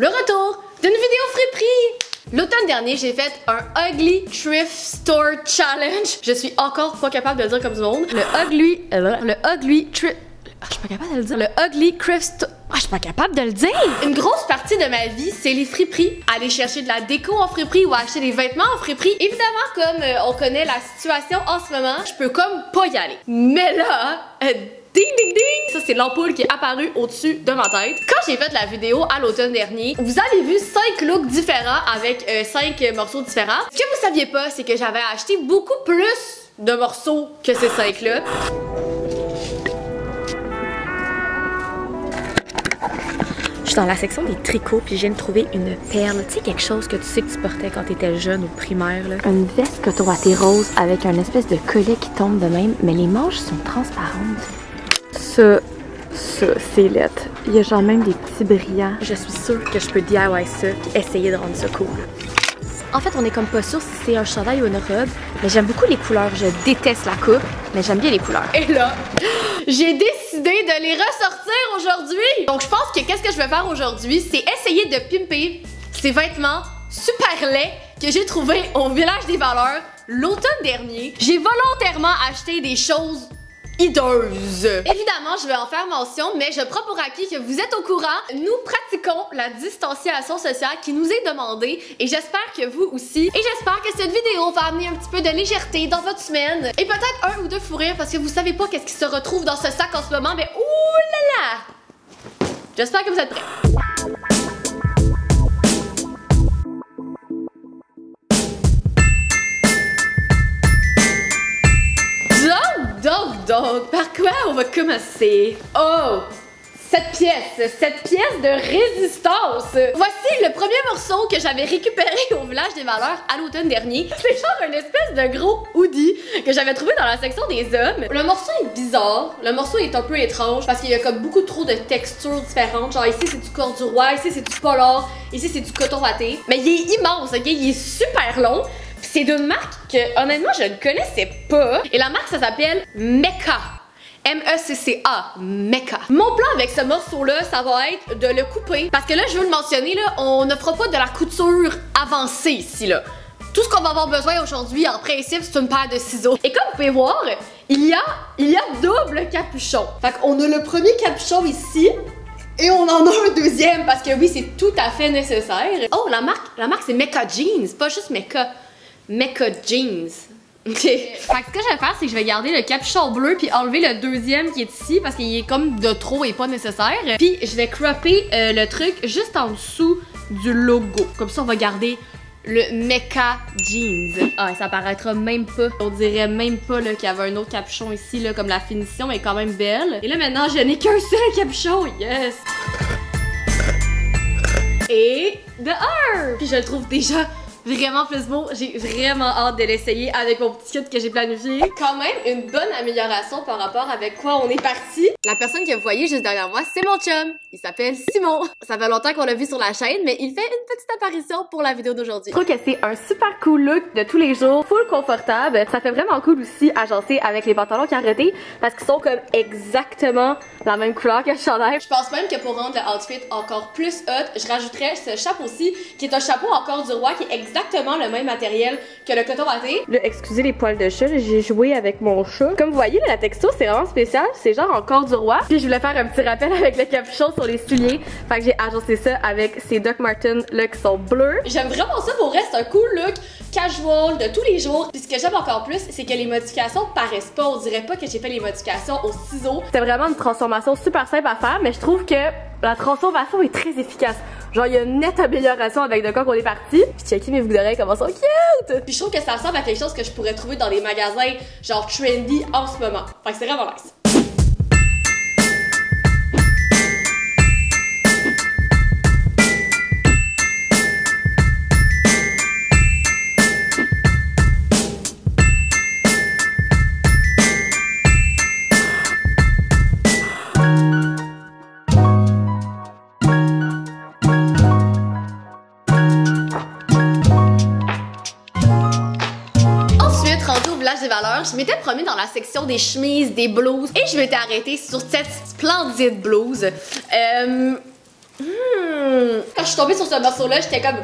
le retour d'une vidéo friperie. L'automne dernier, j'ai fait un Ugly Thrift Store Challenge. Je suis encore pas capable de le dire comme du monde. Le Ugly Thrift... je suis pas capable de le dire. Le Ugly Thrift Store... je suis pas capable de le dire! Une grosse partie de ma vie, c'est les friperies. Aller chercher de la déco en friperie ou acheter des vêtements en friperie. Évidemment, comme on connaît la situation en ce moment, je peux comme pas y aller. Mais là, ding ding ding! Ça, c'est l'ampoule qui est apparue au-dessus de ma tête. Quand j'ai fait la vidéo à l'automne dernier, vous avez vu 5 looks différents avec 5 morceaux différents. Ce que vous saviez pas, c'est que j'avais acheté beaucoup plus de morceaux que ces 5-là. Je suis dans la section des tricots puis je viens de trouver une perle. Tu sais, quelque chose que tu sais que tu portais quand t'étais jeune au primaire, là. Une veste coton-watté rose avec un espèce de collet qui tombe de même, mais les manches sont transparentes. Ça, c'est lettre. Il y a genre même des petits brillants. Je suis sûre que je peux DIY ça et essayer de rendre ça cool. En fait, on est comme pas sûr si c'est un chandail ou une robe, mais j'aime beaucoup les couleurs. Je déteste la coupe, mais j'aime bien les couleurs. Et là, j'ai décidé de les ressortir aujourd'hui. Donc, je pense que qu'est-ce que je vais faire aujourd'hui, c'est essayer de pimper ces vêtements super laids que j'ai trouvés au Village des Valeurs l'automne dernier. J'ai volontairement acheté des choses hideuses. Évidemment, je vais en faire mention, mais je prends pour acquis que vous êtes au courant. Nous pratiquons la distanciation sociale qui nous est demandée et j'espère que vous aussi. Et j'espère que cette vidéo va amener un petit peu de légèreté dans votre semaine et peut-être un ou deux fous rires parce que vous savez pas qu'est-ce qui se retrouve dans ce sac en ce moment, mais ouh là là! J'espère que vous êtes prêts. Donc, par quoi on va commencer? Oh! Cette pièce de résistance! Voici le premier morceau que j'avais récupéré au Village des Valeurs à l'automne dernier. C'est genre une espèce de gros hoodie que j'avais trouvé dans la section des hommes. Le morceau est bizarre, le morceau est un peu étrange parce qu'il y a comme beaucoup trop de textures différentes. Genre ici c'est du corduroy, ici c'est du polar, ici c'est du coton watté. Mais il est immense, ok? Il est super long. C'est d'une marque que, honnêtement, je ne connaissais pas. Et la marque, ça s'appelle Mecca. M-E-C-C-A. Mecca. Mon plan avec ce morceau-là, ça va être de le couper. Parce que là, je veux le mentionner, là, on ne fera pas de la couture avancée ici, là. Tout ce qu'on va avoir besoin aujourd'hui, en principe, c'est une paire de ciseaux. Et comme vous pouvez voir, il y a double capuchon. Fait qu'on a le premier capuchon ici. Et on en a un deuxième parce que oui, c'est tout à fait nécessaire. Oh, la marque c'est Mecca Jeans, pas juste Mecca. Mecca Jeans. Ok. Fait que ce que je vais faire, c'est que je vais garder le capuchon bleu puis enlever le deuxième qui est ici parce qu'il est comme de trop et pas nécessaire. Puis je vais cropper le truc juste en dessous du logo. Comme ça, on va garder le Mecca Jeans. Ah, ça paraîtra même pas. On dirait même pas qu'il y avait un autre capuchon ici, là, comme la finition est quand même belle. Et là, maintenant, je n'ai qu'un seul capuchon. Yes! Et dehors! Puis je le trouve déjà vraiment plus beau. J'ai vraiment hâte de l'essayer avec mon petit kit que j'ai planifié. Quand même une bonne amélioration par rapport avec quoi on est parti. La personne que vous voyez juste derrière moi, c'est mon chum. Il s'appelle Simon. Ça fait longtemps qu'on l'a vu sur la chaîne, mais il fait une petite apparition pour la vidéo d'aujourd'hui. Je trouve que c'est un super cool look de tous les jours, full confortable. Ça fait vraiment cool aussi agencé avec les pantalons carottés parce qu'ils sont comme exactement la même couleur que le chandail. Je pense même que pour rendre le outfit encore plus hot, je rajouterais ce chapeau-ci qui est un chapeau en corduroy qui est exactement le même matériel que le coton watté. Là, excusez les poils de chat, j'ai joué avec mon chat. Comme vous voyez, là, la texture c'est vraiment spécial, c'est genre en corduroy. Puis je voulais faire un petit rappel avec le capuchon sur les souliers. Fait que j'ai agencé ça avec ces Doc Martens là qui sont bleus. J'aime vraiment ça, pour reste un cool look casual de tous les jours. Puis ce que j'aime encore plus, c'est que les modifications paraissent pas. On dirait pas que j'ai fait les modifications au ciseau. C'était vraiment une transformation super simple à faire, mais je trouve que la transformation est très efficace. Genre, il y a une nette amélioration avec de quoi qu'on est parti. Puis checkez mes boucles d'oreilles comment sont cute! Puis je trouve que ça ressemble à quelque chose que je pourrais trouver dans les magasins genre trendy en ce moment. Fait que c'est vraiment nice. Des valeurs, je m'étais promis dans la section des chemises, des blouses et je m'étais arrêtée sur cette splendide blouse. Quand Quand je suis tombée sur ce morceau-là, j'étais comme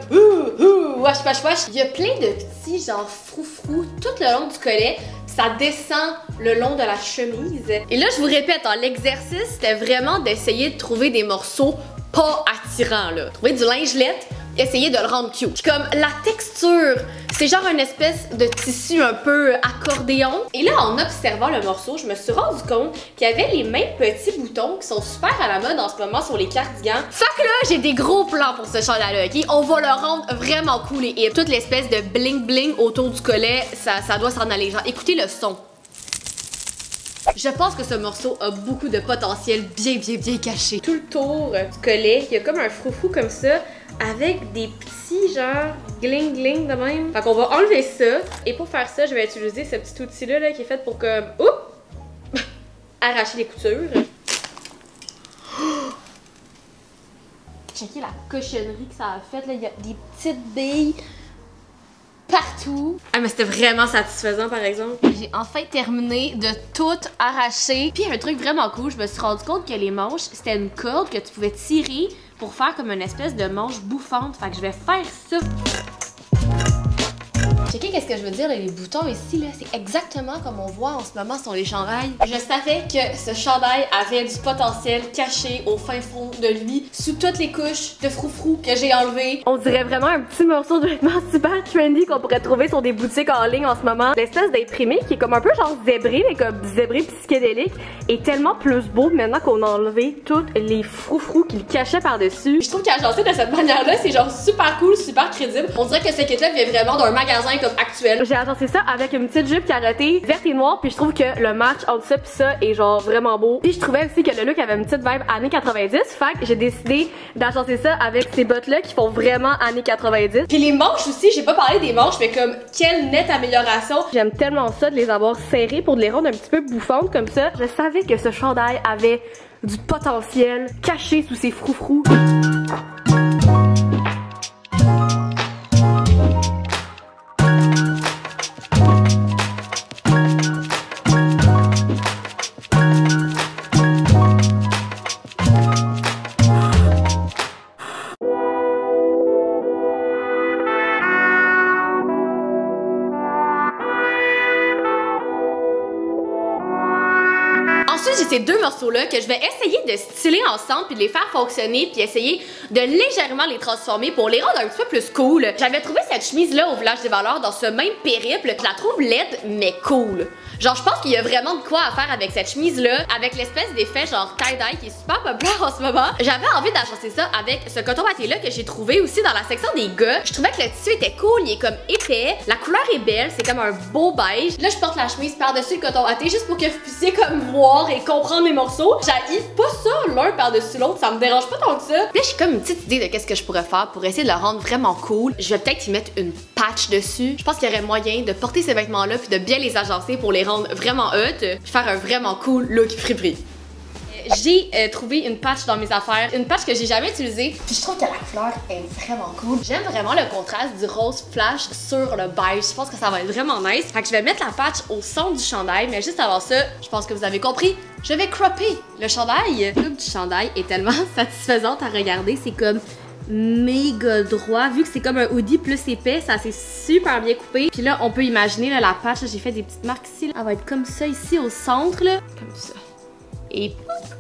wesh, wesh, wesh. Il y a plein de petits genre froufrous tout le long du collet. Ça descend le long de la chemise. Et là, je vous répète, hein, l'exercice, c'était vraiment d'essayer de trouver des morceaux pas attirants, là. Trouver du lingelette, essayer de le rendre cute. Puis comme la texture, c'est genre une espèce de tissu un peu accordéon. Et là, en observant le morceau, je me suis rendu compte qu'il y avait les mêmes petits boutons qui sont super à la mode en ce moment sur les cardigans. Fait que là, j'ai des gros plans pour ce chandail-là, ok? On va le rendre vraiment cool et toute l'espèce de bling-bling autour du collet, ça doit s'en aller. Genre, écoutez le son. Je pense que ce morceau a beaucoup de potentiel bien caché. Tout le tour du collet, il y a comme un froufrou comme ça, avec des petits genre gling de même. Fait qu'on va enlever ça. Et pour faire ça, je vais utiliser ce petit outil-là là, qui est fait pour comme... Oups! Arracher les coutures. Checkez la cochonnerie que ça a fait. Là. Il y a des petites billes partout. Ah mais c'était vraiment satisfaisant par exemple. J'ai enfin terminé de tout arracher. Puis un truc vraiment cool, je me suis rendu compte que les manches, c'était une corde que tu pouvais tirer pour faire comme une espèce de manche bouffante. Fait que je vais faire ça. Checkez qu'est-ce que je veux dire, les boutons ici, là, c'est exactement comme on voit en ce moment sur les chandails. Je savais que ce chandail avait du potentiel caché au fin fond de lui, sous toutes les couches de froufrou que j'ai enlevées. On dirait vraiment un petit morceau de vêtement super trendy qu'on pourrait trouver sur des boutiques en ligne en ce moment. L'espèce d'imprimé qui est comme un peu genre zébré, mais comme zébré psychédélique, est tellement plus beau maintenant qu'on a enlevé tous les froufrous qu'il cachait par-dessus. Je trouve qu'agencé de cette manière-là, c'est genre super cool, super crédible. On dirait que ce kit-là vient vraiment d'un magasin comme actuel. J'ai agencé ça avec une petite jupe carottée verte et noire, puis je trouve que le match entre ça pis ça est genre vraiment beau. Puis je trouvais aussi que le look avait une petite vibe années 90, fait que j'ai décidé d'agencer ça avec ces bottes-là qui font vraiment années 90. Puis les manches aussi, j'ai pas parlé des manches, mais comme quelle nette amélioration. J'aime tellement ça de les avoir serrées pour de les rendre un petit peu bouffantes comme ça. Je savais que ce chandail avait du potentiel caché sous ses froufrous. Ensuite, j'ai ces deux morceaux-là que je vais essayer de styler ensemble puis de les faire fonctionner puis essayer de légèrement les transformer pour les rendre un petit peu plus cool. J'avais trouvé cette chemise-là au Village des Valeurs dans ce même périple. Je la trouve laide mais cool. Genre, je pense qu'il y a vraiment de quoi à faire avec cette chemise-là, avec l'espèce d'effet genre tie-dye qui est super populaire en ce moment. J'avais envie d'agencer ça avec ce coton watté-là que j'ai trouvé aussi dans la section des gars. Je trouvais que le tissu était cool, il est comme épais, la couleur est belle, c'est comme un beau beige. Là, je porte la chemise par-dessus le coton watté juste pour que vous puissiez comme voir et comprendre mes morceaux. J'haïs pas ça l'un par-dessus l'autre, ça me dérange pas tant que ça. Là, j'ai comme une petite idée de qu'est-ce que je pourrais faire pour essayer de le rendre vraiment cool. Je vais peut-être y mettre une patch dessus. Je pense qu'il y aurait moyen de porter ces vêtements-là puis de bien les agencer pour les rendre vraiment hot, puis faire un vraiment cool look friperie. J'ai trouvé une patch dans mes affaires, une patch que j'ai jamais utilisée, puis je trouve que la couleur est vraiment cool. J'aime vraiment le contraste du rose flash sur le beige, je pense que ça va être vraiment nice. Fait que je vais mettre la patch au centre du chandail, mais juste avant ça, je pense que vous avez compris, je vais cropper le chandail. Le look du chandail est tellement satisfaisante à regarder, c'est comme méga droit, vu que c'est comme un hoodie plus épais, ça s'est super bien coupé. Puis là, on peut imaginer là, la patch, j'ai fait des petites marques ici, là. Elle va être comme ça ici au centre, là, comme ça. Et pouf!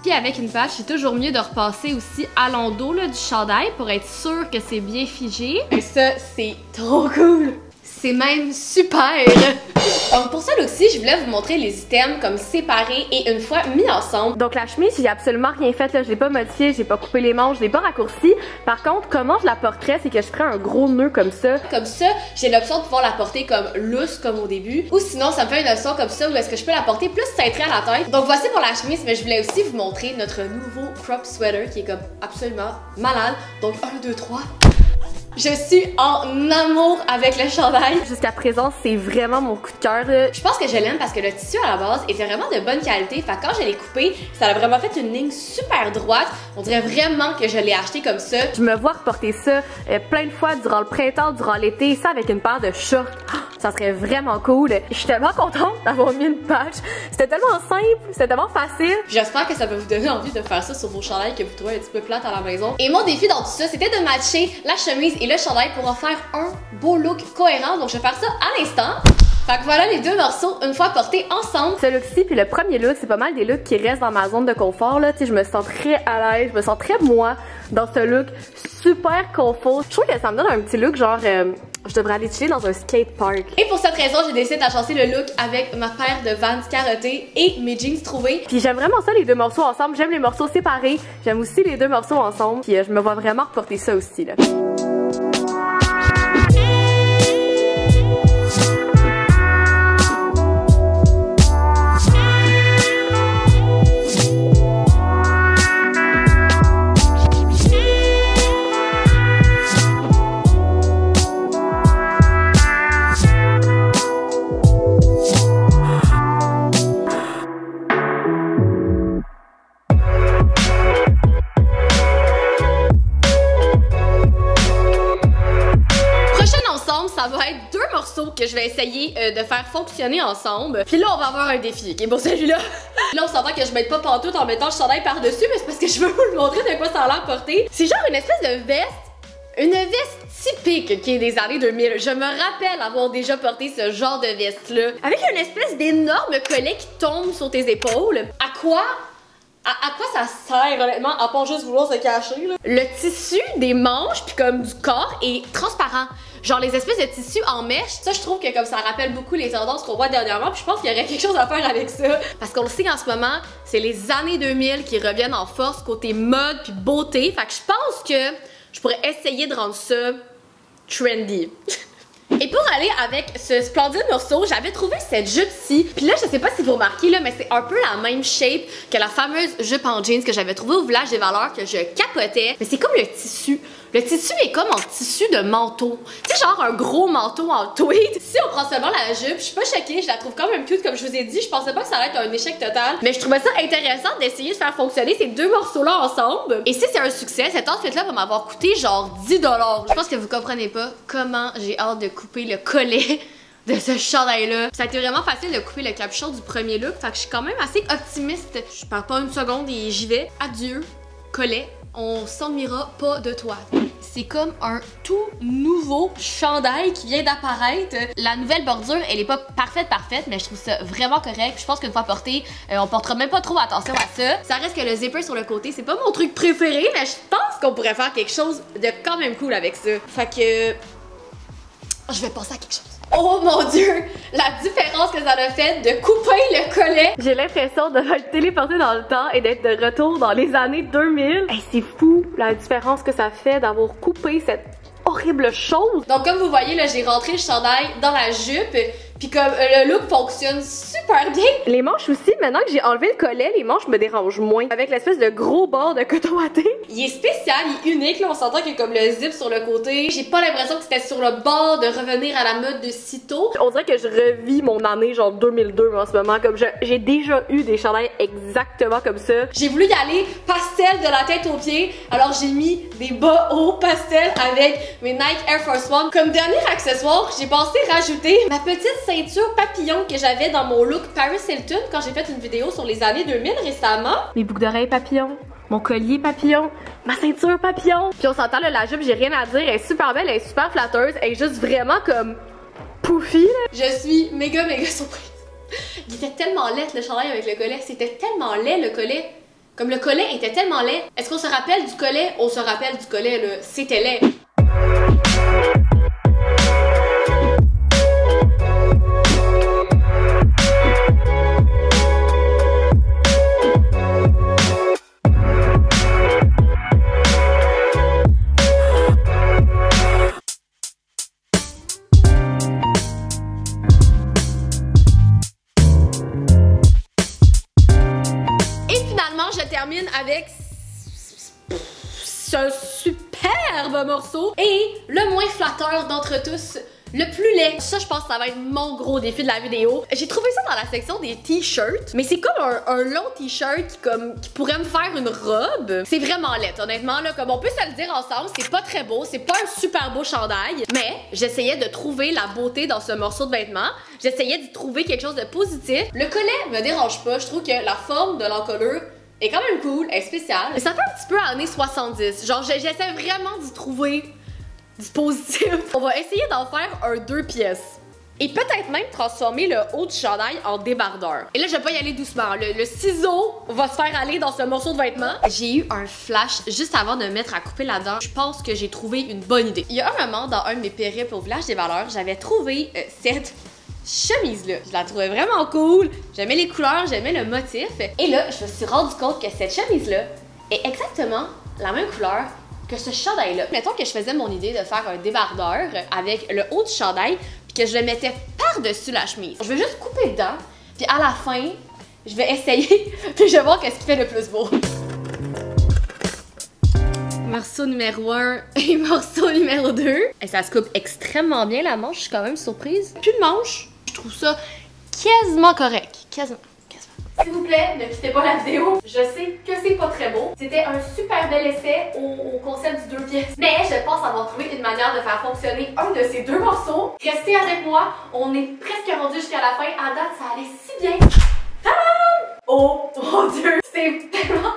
Puis avec une patch, c'est toujours mieux de repasser aussi à l'endos là, du chandail pour être sûr que c'est bien figé. Et ça, c'est trop cool! C'est même super! Donc pour ça aussi, je voulais vous montrer les items comme séparés et une fois mis ensemble. Donc la chemise, j'ai absolument rien fait là, je l'ai pas modifié, j'ai pas coupé les manches, je l'ai pas raccourci. Par contre, comment je la porterais, c'est que je ferais un gros nœud comme ça. Comme ça, j'ai l'option de pouvoir la porter comme loose comme au début. Ou sinon, ça me fait une option comme ça où est-ce que je peux la porter plus cintrée à la tête. Donc voici pour la chemise, mais je voulais aussi vous montrer notre nouveau crop sweater qui est comme absolument malade. Donc 1, 2, 3... Je suis en amour avec le chandail. Jusqu'à présent, c'est vraiment mon coup de cœur. Je pense que je l'aime parce que le tissu à la base était vraiment de bonne qualité. Fait que quand je l'ai coupé, ça a vraiment fait une ligne super droite. On dirait vraiment que je l'ai acheté comme ça. Je me vois reporter ça plein de fois durant le printemps, durant l'été, ça avec une paire de shorts. ça serait vraiment cool. Je suis tellement contente d'avoir mis une patch. C'était tellement simple, c'était tellement facile. J'espère que ça va vous donner envie de faire ça sur vos chandails que vous trouvez un petit peu plates à la maison. Et mon défi dans tout ça, c'était de matcher la chemise et le chandail pour en faire un beau look cohérent. Donc je vais faire ça à l'instant. Fait que voilà les deux morceaux une fois portés ensemble. Ce look-ci puis le premier look, c'est pas mal des looks qui restent dans ma zone de confort là. Tu sais, je me sens très à l'aise, je me sens très moi dans ce look super confort. Je trouve que ça me donne un petit look genre je devrais aller chiller dans un skate park. Et pour cette raison, j'ai décidé d'agencer le look avec ma paire de Vans carottées et mes jeans trouvés. Puis j'aime vraiment ça les deux morceaux ensemble. J'aime les morceaux séparés. J'aime aussi les deux morceaux ensemble. Puis je me vois vraiment reporter ça aussi là. Que je vais essayer de faire fonctionner ensemble. Puis là, on va avoir un défi, ok, pour celui-là. Là, on s'entend que je mette pas pantoute en mettant le chandail par-dessus, mais c'est parce que je veux vous le montrer de quoi ça a l'air porté. C'est genre une espèce de veste, une veste typique qui est des années 2000. Je me rappelle avoir déjà porté ce genre de veste-là. Avec une espèce d'énorme collet qui tombe sur tes épaules. À quoi ça sert honnêtement, à part juste vouloir se cacher là? Le tissu des manches puis comme du corps est transparent. Genre les espèces de tissus en mèche, ça je trouve que comme ça rappelle beaucoup les tendances qu'on voit dernièrement, puis je pense qu'il y aurait quelque chose à faire avec ça. Parce qu'on le sait en ce moment, c'est les années 2000 qui reviennent en force côté mode puis beauté. Fait que je pense que je pourrais essayer de rendre ça trendy. Et pour aller avec ce splendide morceau, j'avais trouvé cette jupe-ci. Puis là, je sais pas si vous remarquez, là, mais c'est un peu la même shape que la fameuse jupe en jeans que j'avais trouvée au Village des Valeurs, que je capotais. Mais c'est comme le tissu. Le tissu est comme en tissu de manteau. Tu sais, genre un gros manteau en tweed. Si on prend seulement la jupe, je suis pas choquée, je la trouve quand même cute, comme je vous ai dit. Je pensais pas que ça allait être un échec total. Mais je trouvais ça intéressant d'essayer de faire fonctionner ces deux morceaux-là ensemble. Et si c'est un succès, cet outfit-là va m'avoir coûté genre 10 $. Je pense que vous comprenez pas comment j'ai hâte de couper le collet de ce chandail-là. Ça a été vraiment facile de couper le capuchon du premier look. Fait que je suis quand même assez optimiste. Je perds pas une seconde et j'y vais. Adieu, collet. On s'ennuiera pas de toi. C'est comme un tout nouveau chandail qui vient d'apparaître. La nouvelle bordure, elle est pas parfaite, mais je trouve ça vraiment correct. Je pense qu'une fois porté, on portera même pas trop attention à ça. Ça reste que le zipper sur le côté, c'est pas mon truc préféré, mais je pense qu'on pourrait faire quelque chose de quand même cool avec ça. Fait que je vais penser à quelque chose. Oh mon dieu, la différence que ça a fait de couper le collet. J'ai l'impression de me téléporter dans le temps et d'être de retour dans les années 2000. Hey, c'est fou la différence que ça fait d'avoir coupé cette horrible chose. Donc comme vous voyez là, j'ai rentré le chandail dans la jupe. Puis comme le look fonctionne super bien. Les manches aussi, maintenant que j'ai enlevé le collet, les manches me dérangent moins. Avec l'espèce de gros bord de coton watté. Il est spécial, il est unique. Là, on s'entend qu'il y a comme le zip sur le côté. J'ai pas l'impression que c'était sur le bord de revenir à la mode de sitôt. On dirait que je revis mon année genre 2002 en ce moment. Comme j'ai déjà eu des chandails exactement comme ça. J'ai voulu y aller pastel de la tête aux pieds. Alors j'ai mis des bas hauts pastel avec mes Nike Air Force One. Comme dernier accessoire, j'ai pensé rajouter ma petite ceinture papillon que j'avais dans mon look Paris Hilton quand j'ai fait une vidéo sur les années 2000 récemment. Mes boucles d'oreilles papillon, mon collier papillon, ma ceinture papillon. Puis on s'entend là, la jupe, j'ai rien à dire, elle est super belle, elle est super flatteuse, elle est juste vraiment comme poufy. Je suis méga surprise. Il était tellement laid le chandail avec le collet, c'était tellement laid le collet. Comme le collet était tellement laid. Est-ce qu'on se rappelle du collet? On se rappelle du collet là, c'était laid. Avec ce superbe morceau et le moins flatteur d'entre tous, le plus laid. Ça, je pense que ça va être mon gros défi de la vidéo. J'ai trouvé ça dans la section des t-shirts, mais c'est comme un long t-shirt qui pourrait me faire une robe. C'est vraiment laid, honnêtement, là, comme on peut se le dire ensemble, c'est pas très beau, c'est pas un super beau chandail, mais j'essayais de trouver la beauté dans ce morceau de vêtement. J'essayais d'y trouver quelque chose de positif. Le collet me dérange pas, je trouve que la forme de l'encolure est quand même cool, elle est spéciale. Mais ça fait un petit peu années 70. Genre, j'essaie vraiment d'y trouver du positif. On va essayer d'en faire un 2 pièces. Et peut-être même transformer le haut du chandail en débardeur. Et là, je vais pas y aller doucement. Le ciseau va se faire aller dans ce morceau de vêtement. J'ai eu un flash juste avant de me mettre à couper là-dedans. Je pense que j'ai trouvé une bonne idée. Il y a un moment, dans un de mes périples au village des valeurs, j'avais trouvé cette chemise-là. Je la trouvais vraiment cool. J'aimais les couleurs, j'aimais le motif. Et là, je me suis rendu compte que cette chemise-là est exactement la même couleur que ce chandail-là. Mettons que je faisais mon idée de faire un débardeur avec le haut du chandail puis que je le mettais par-dessus la chemise. Je vais juste couper dedans, puis à la fin, je vais essayer puis je vais voir qu'est-ce qui fait le plus beau. Morceau numéro 1 et morceau numéro 2. Et ça se coupe extrêmement bien la manche, je suis quand même surprise. Plus de manche, je trouve ça quasiment correct. Quasiment. S'il vous plaît, ne quittez pas la vidéo. Je sais que c'est pas très beau. C'était un super bel essai au concept du 2 pièces. Mais je pense avoir trouvé une manière de faire fonctionner un de ces deux morceaux. Restez avec moi. On est presque rendu jusqu'à la fin. À date, ça allait si bien. Tadam! Oh mon Dieu! C'est tellement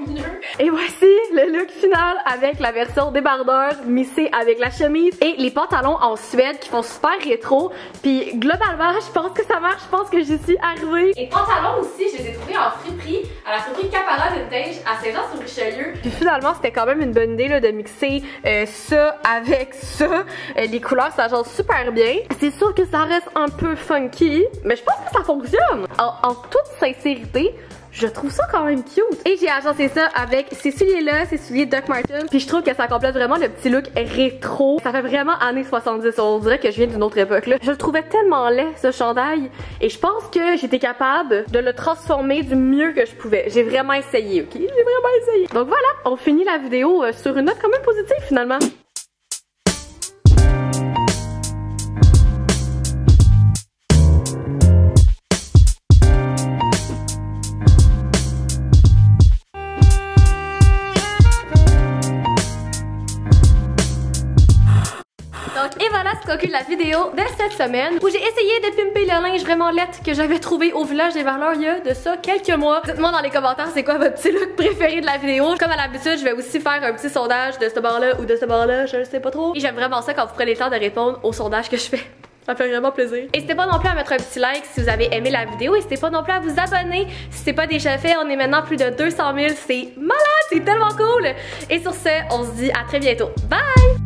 mieux! Et voici le look final avec la version débardeur mixée avec la chemise et les pantalons en Suède qui font super rétro. Puis globalement, je pense que ça marche, je pense que j'y suis arrivée. Et pantalons aussi, je les ai trouvés en friperie, à la friperie Capara Vintage à Saint-Jean-sur-Richelieu. Puis finalement, c'était quand même une bonne idée là, de mixer ça avec ça. Les couleurs, ça change super bien. C'est sûr que ça reste un peu funky, mais je pense que ça fonctionne. En toute sincérité, je trouve ça quand même cute. Et j'ai agencé ça avec ces souliers-là, ces souliers Doc Martens. Puis je trouve que ça complète vraiment le petit look rétro. Ça fait vraiment années 70. On dirait que je viens d'une autre époque là. Je le trouvais tellement laid ce chandail. Et je pense que j'étais capable de le transformer du mieux que je pouvais. J'ai vraiment essayé, ok? J'ai vraiment essayé. Donc voilà, on finit la vidéo sur une note quand même positive finalement. Et voilà, c'est conclut la vidéo de cette semaine où j'ai essayé de pimper le linge vraiment laid que j'avais trouvé au village des valeurs il y a de ça quelques mois. Dites-moi dans les commentaires c'est quoi votre petit look préféré de la vidéo. Comme à l'habitude, je vais aussi faire un petit sondage de ce bord-là ou de ce bord-là, je ne sais pas trop. Et j'aime vraiment ça quand vous prenez le temps de répondre au sondage que je fais. Ça me fait vraiment plaisir. N'hésitez pas non plus à mettre un petit like si vous avez aimé la vidéo. N'hésitez pas non plus à vous abonner si c'est pas déjà fait. On est maintenant plus de 200 000. C'est malade, c'est tellement cool. Et sur ce, on se dit à très bientôt. Bye!